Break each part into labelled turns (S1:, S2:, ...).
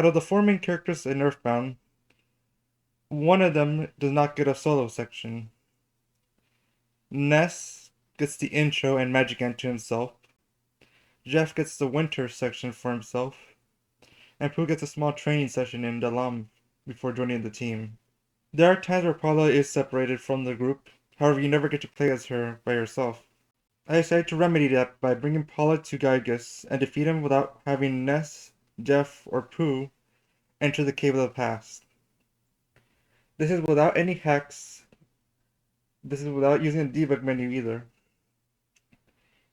S1: Out of the four main characters in Earthbound, one of them does not get a solo section. Ness gets the intro and Magic Ant to himself. Jeff gets the winter section for himself. And Pooh gets a small training session in Dalam before joining the team. There are times where Paula is separated from the group, however you never get to play as her by yourself. I decided to remedy that by bringing Paula to Giygas and defeat him without having Ness, Jeff, or Pooh enter the Cave of the Past. This is without any hacks. This is without using the debug menu either.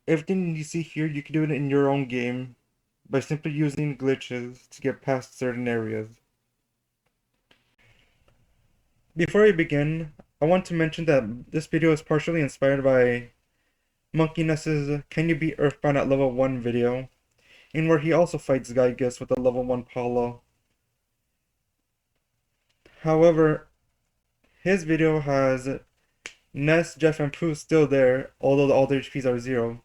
S1: Everything you see here, you can do it in your own game by simply using glitches to get past certain areas. Before we begin, I want to mention that this video is partially inspired by Monkey Ness's Can You Beat Earthbound at Level 1 video, in where he also fights Giygas with a Level 1 Paula. However, his video has Ness, Jeff, and Pooh still there, although all their HPs are 0.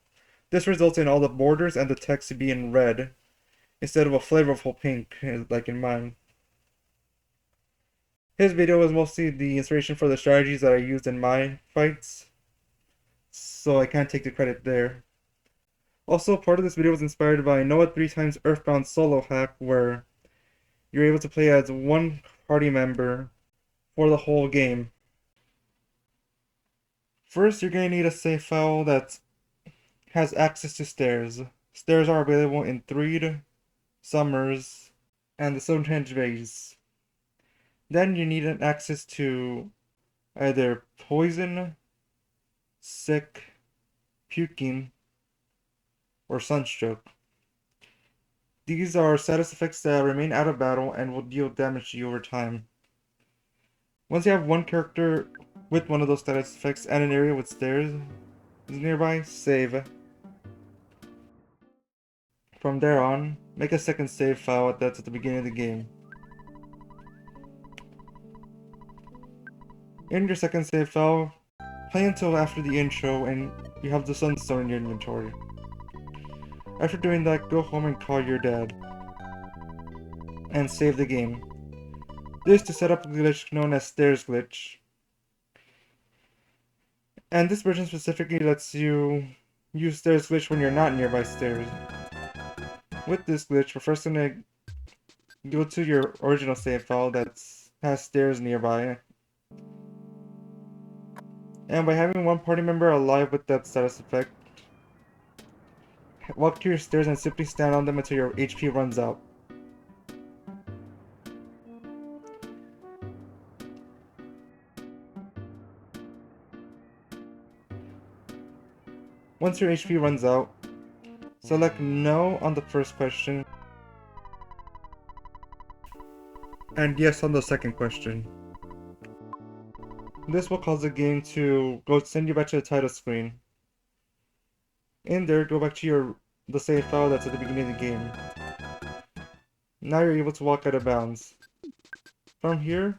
S1: This results in all the borders and the text to be in red, instead of a flavorful pink, like in mine. His video was mostly the inspiration for the strategies that I used in my fights, so I can't take the credit there. Also, part of this video was inspired by Noah 3x Earthbound solo hack, where you're able to play as one party member for the whole game. First, you're going to need a save file that has access to stairs. Stairs are available in Threed, Summers, and the Stonehenge base. Then you need an access to either Poison, Sick, Puking, or Sunstroke. These are status effects that remain out of battle and will deal damage to you over time. Once you have one character with one of those status effects and an area with stairs nearby, save. From there on, make a second save file that's at the beginning of the game. In your second save file, play until after the intro and you have the Sunstone in your inventory. After doing that, go home and call your dad. And save the game. This to set up a glitch known as Stairs Glitch. And this version specifically lets you use Stairs Glitch when you're not nearby stairs. With this glitch, we're first gonna go to your original save file that has stairs nearby. And by having one party member alive with that status effect, walk to your stairs and simply stand on them until your HP runs out. Once your HP runs out, select No on the first question, and Yes on the second question. This will cause the game to send you back to the title screen. In there, go back to the save file that's at the beginning of the game. Now you're able to walk out of bounds. From here,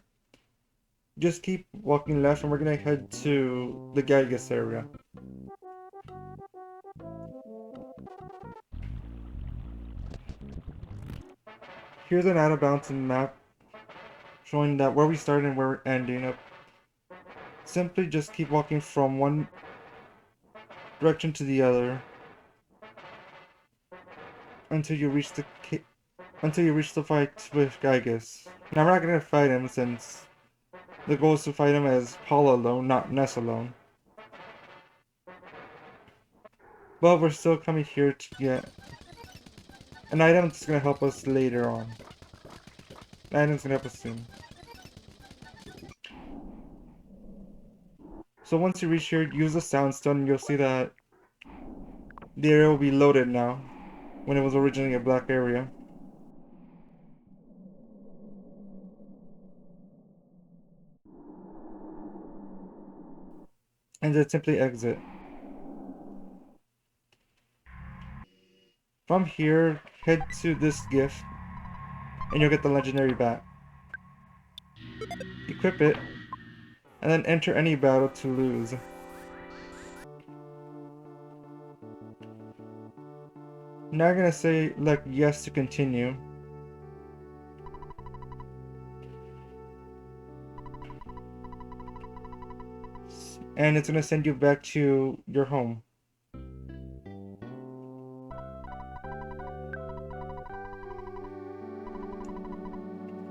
S1: just keep walking left and we're gonna head to the Giygas area. Here's an out of bounds map showing that where we started and where we're ending up. Simply just keep walking from one direction to the other until you reach the fight with Giygas. Now we're not gonna fight him since the goal is to fight him as Paula alone, not Ness alone. But we're still coming here to get an item that's gonna help us later on. An item's gonna help us soon. So once you reach here, use the soundstone and you'll see that the area will be loaded now, when it was originally a black area. And then simply exit. From here, head to this gift, and you'll get the legendary bat. Equip it, and then enter any battle to lose. Now I'm gonna say like yes to continue. and it's gonna send you back to your home.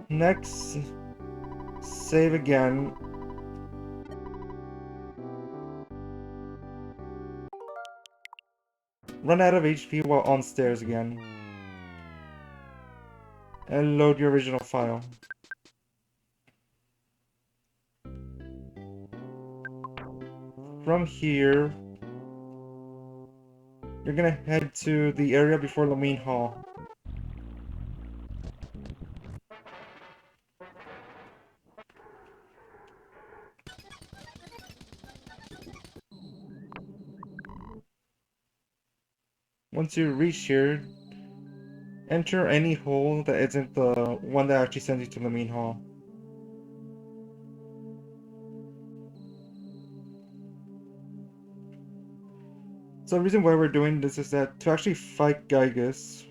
S1: Next, save again. Run out of HP while on stairs again. And load your original file. From here, you're gonna head to the area before the main hall. Once you reach here, enter any hole that isn't the one that actually sends you to the main hall. So the reason why we're doing this is that to actually fight Giygas,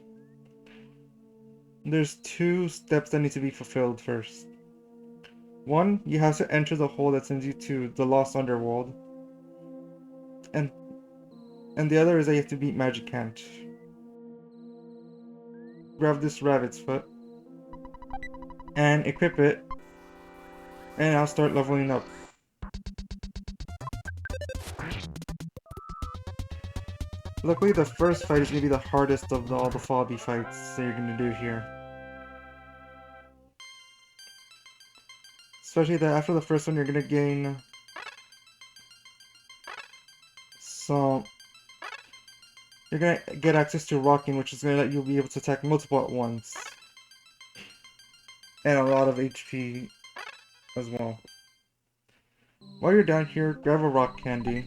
S1: there's two steps that need to be fulfilled first. One, you have to enter the hole that sends you to the Lost Underworld. And the other is that you have to beat Magic Cant. Grab this rabbit's foot and equip it, and I'll start leveling up. Luckily, the first fight is going to be the hardest of all the Fobby fights that you're going to do here. Especially that after the first one, you're going to gain some... You're going to get access to rocking, which is going to let you be able to attack multiple at once. And a lot of HP as well. While you're down here, grab a rock candy.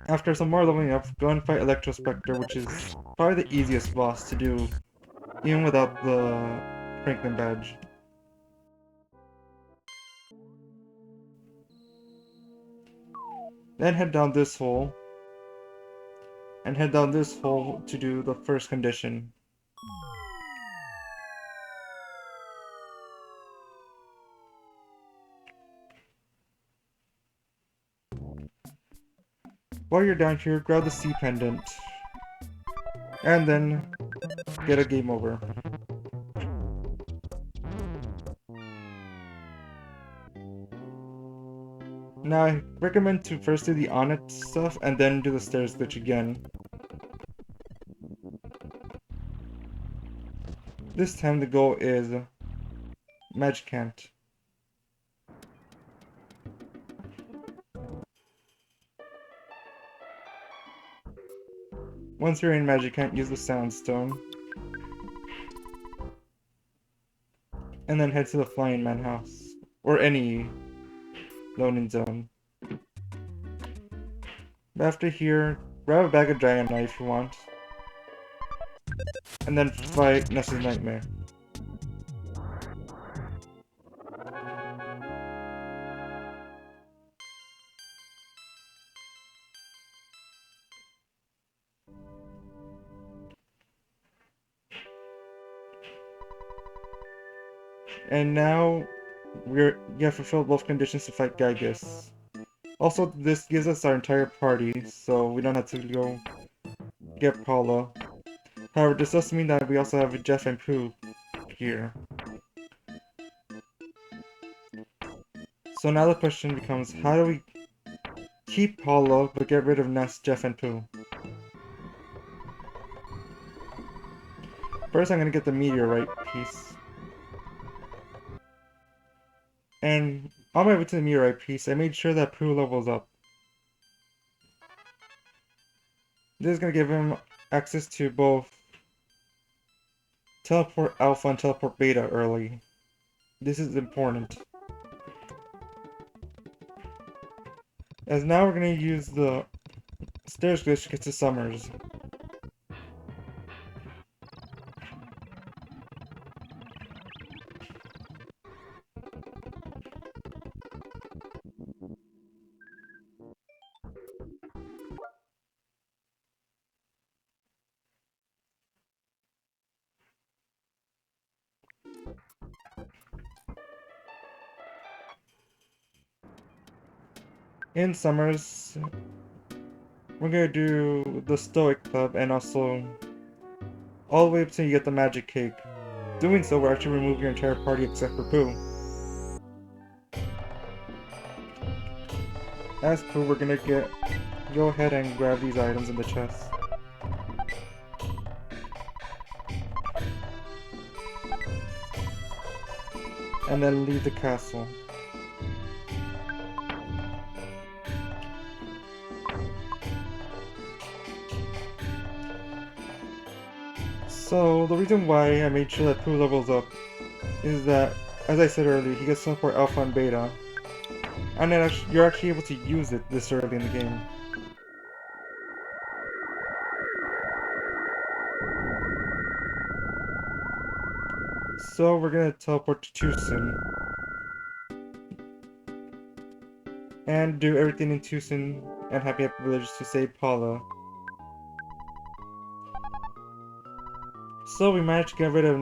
S1: After some more leveling up, go and fight Electrospectre, which is probably the easiest boss to do, even without the Franklin badge. Then head down this hole, and head down this hole to do the first condition. While you're down here, grab the C pendant, and then get a game over. Now, I recommend to first do the Onnet stuff, and then do the stairs glitch again. This time the goal is Magic Cant. Once you're in Magic Cant, use the Soundstone. And then head to the Flying Man house. Or any loading zone. After here, grab a bag of Dragon Knife if you want. And then fight Ness's Nightmare. And now, you have fulfilled both conditions to fight Giygas. Also, this gives us our entire party, so we don't have to go get Paula. However, this does mean that we also have Jeff and Pooh here. So now the question becomes, how do we keep Paula but get rid of Ness, Jeff, and Pooh? First, I'm gonna get the meteorite piece. And on my way to the meteorite piece, I made sure that Pooh levels up. This is gonna give him access to both Teleport Alpha and Teleport Beta early. This is important. As now we're gonna use the stairs glitch to get to Summers. In Summers, we're gonna do the Stoic Club and also all the way up until you get the Magic Cake. Doing so will actually remove your entire party except for Pooh. As Pooh, we're gonna go ahead and grab these items in the chest. And then leave the castle. So, the reason why I made sure that Pooh levels up is that, as I said earlier, he gets support Alpha and Beta. And then you're actually able to use it this early in the game. So we're gonna teleport to Tucson. And do everything in Tucson and Happy Happy Village to save Paula. So we managed to get rid of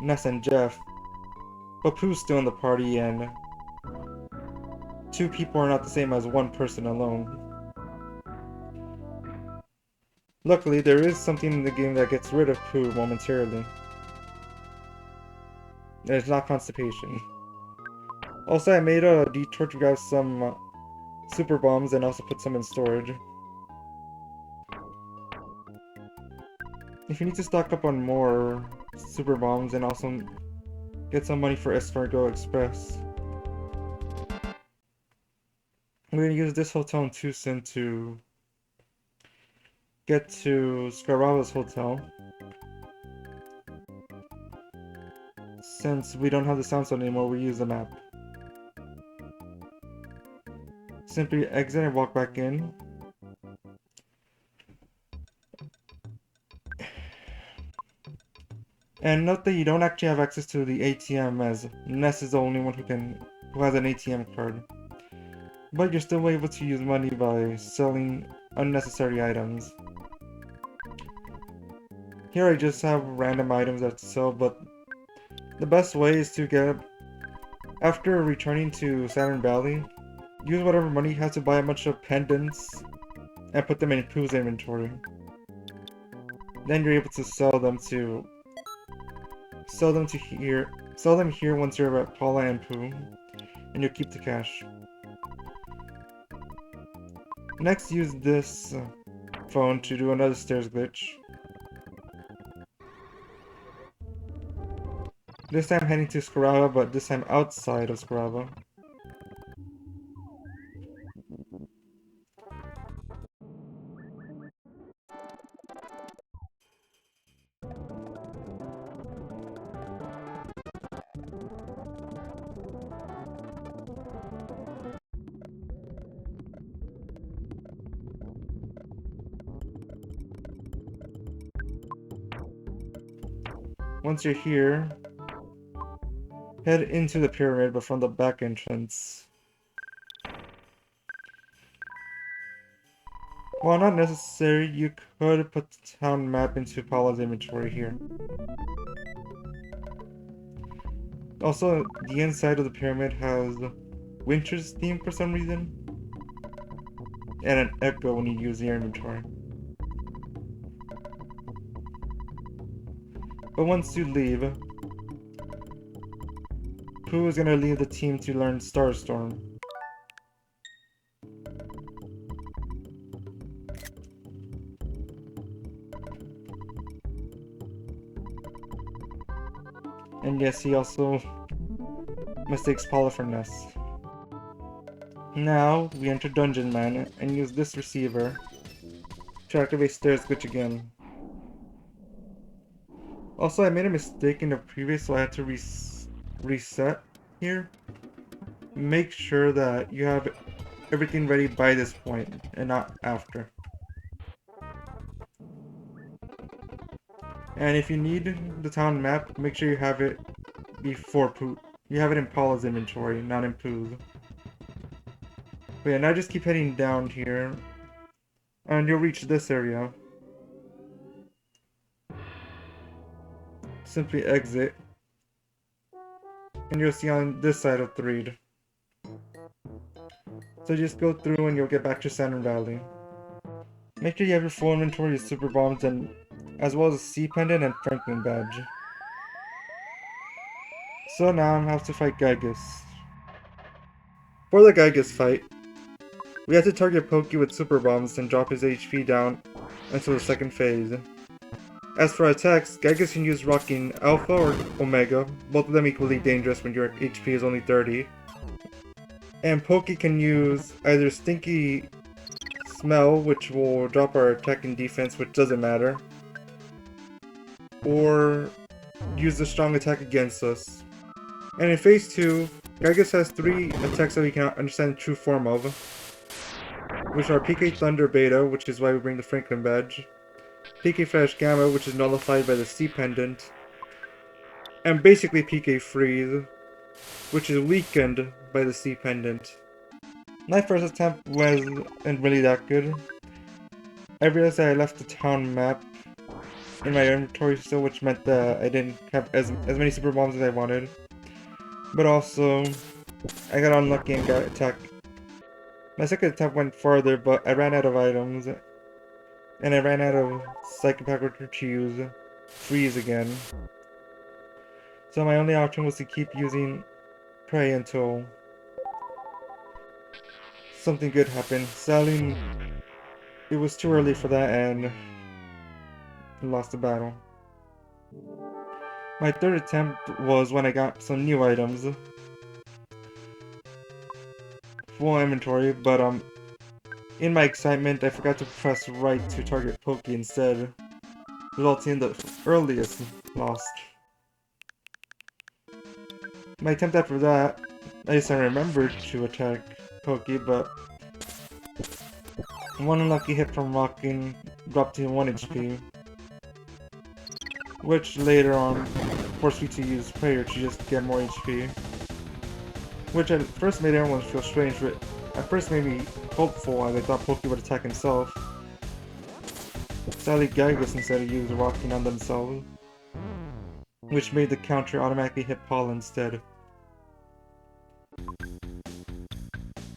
S1: Ness and Jeff. But Pooh's still in the party and two people are not the same as one person alone. Luckily, there is something in the game that gets rid of Pooh momentarily. And it's not constipation. Also, I made a detour to grab some super bombs and also put some in storage. If you need to stock up on more super bombs and also get some money for Escargot Express, we're gonna use this hotel in Tucson to get to Scarava's hotel. Since we don't have the soundstone anymore, we use the map. Simply exit and walk back in. And note that you don't actually have access to the ATM, as Ness is the only one who has an ATM card. But you're still able to use money by selling unnecessary items. Here I just have random items that sell, but the best way is to after returning to Saturn Valley, use whatever money you have to buy a bunch of pendants and put them in Pooh's inventory. Then you're able to sell them here once you're at Paula and Pooh, and you'll keep the cash. Next, use this phone to do another stairs glitch. This time heading to Scarava, but this time outside of Scarava. Once you're here, head into the pyramid, but from the back entrance. While not necessary, you could put the town map into Paula's inventory here. Also, the inside of the pyramid has Winter's theme for some reason, and an echo when you use your inventory. But once you leave, Pooh is gonna leave the team to learn Starstorm. And yes, he also mistakes Paula for Ness. Now, we enter Dungeon Man and use this receiver to activate Stairs Glitch again. Also, I made a mistake in the previous, so I had to reset here. Make sure that you have everything ready by this point, and not after. And if you need the town map, make sure you have it before Pooh. You have it in Paula's inventory, not in Pooh's. But yeah, now just keep heading down here, and you'll reach this area. Simply exit, and you'll see on this side of Threed. So just go through and you'll get back to Center Valley. Make sure you have your full inventory of super bombs and as well as a C pendant and Franklin badge. So now I have to fight Giygas. For the Giygas fight, we have to target Pokey with super bombs and drop his HP down until the second phase. As for attacks, Giygas can use rocking Alpha or Omega, both of them equally dangerous when your HP is only 30. And Pokey can use either Stinky Smell, which will drop our attack and defense, which doesn't matter, or use the strong attack against us. And in phase 2, Giygas has 3 attacks that we can understand the true form of, which are PK Thunder Beta, which is why we bring the Franklin badge, PK Flash Gamma, which is nullified by the C pendant, and basically PK Freeze, which is weakened by the C pendant. My first attempt wasn't really that good. I realized that I left the town map in my inventory still, which meant that I didn't have as many super bombs as I wanted. But also, I got unlucky and got attacked. My second attempt went farther, but I ran out of items. And I ran out of Psychic Power to use Freeze again. So my only option was to keep using Prey until something good happened. Sadly, it was too early for that and lost the battle. My third attempt was when I got some new items. Full inventory, but in my excitement I forgot to press right to target Pokey instead, resulting in the earliest loss. My attempt after that, at least I remembered to attack Pokey, but one unlucky hit from rocking dropped to 1 HP, which later on forced me to use Prayer to just get more HP. Which at first made everyone feel strange, but at first made me hopeful as I thought Pokey would attack himself. Sadly, Giygas instead used rocking on themselves, which made the counter automatically hit Paula instead.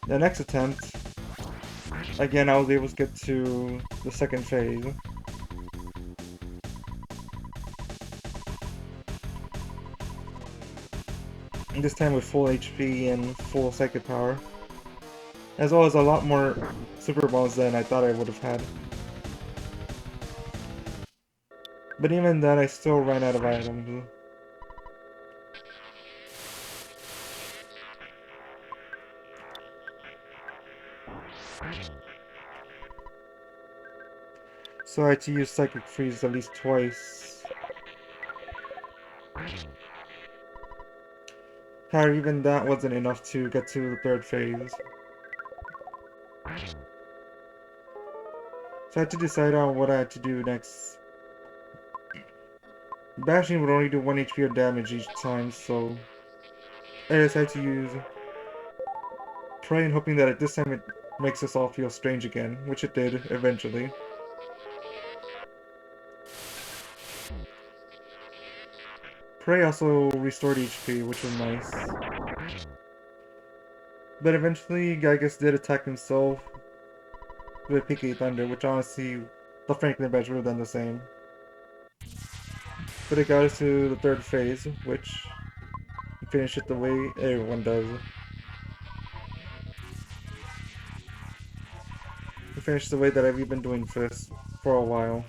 S1: The next attempt, again I was able to get to the second phase. And this time with full HP and full psychic power, as well as a lot more super balls than I thought I would have had. But even then, I still ran out of items. So I had to use Psychic Freeze at least twice. However, even that wasn't enough to get to the third phase. So I had to decide on what I had to do next. Bashing would only do 1 HP of damage each time, so I decided to use Pray and hoping that this time it makes us all feel strange again, which it did eventually. Prey also restored HP, which was nice. But eventually, Giygas did attack himself with PK Thunder, which honestly, the Franklin badge would have done the same. But it got us to the third phase, which finished it the way everyone does. We finished the way that I've been doing for this for a while.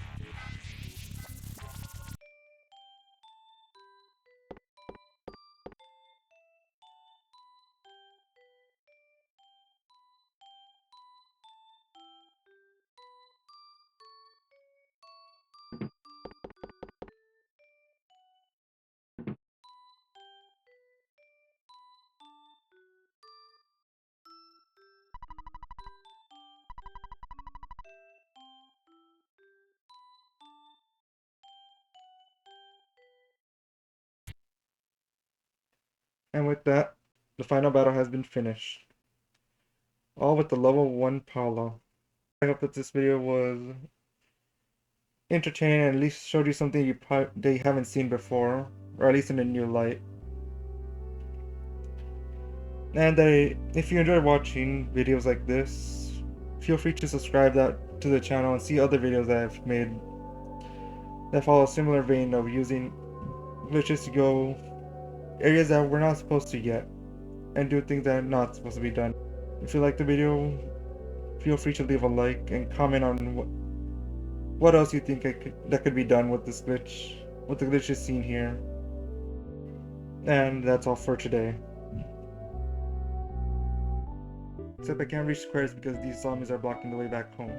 S1: And with that, the final battle has been finished. All with the level 1 Paula. I hope that this video was entertaining and at least showed you something they haven't seen before, or at least in a new light. And if you enjoy watching videos like this, feel free to subscribe to the channel and see other videos that I've made that follow a similar vein of using glitches to go areas that we're not supposed to yet and do things that are not supposed to be done. If you like the video, feel free to leave a like and comment on what else you think that could be done with this glitch, with the glitches seen here. And that's all for today. Except I can't reach squares because these zombies are blocking the way back home.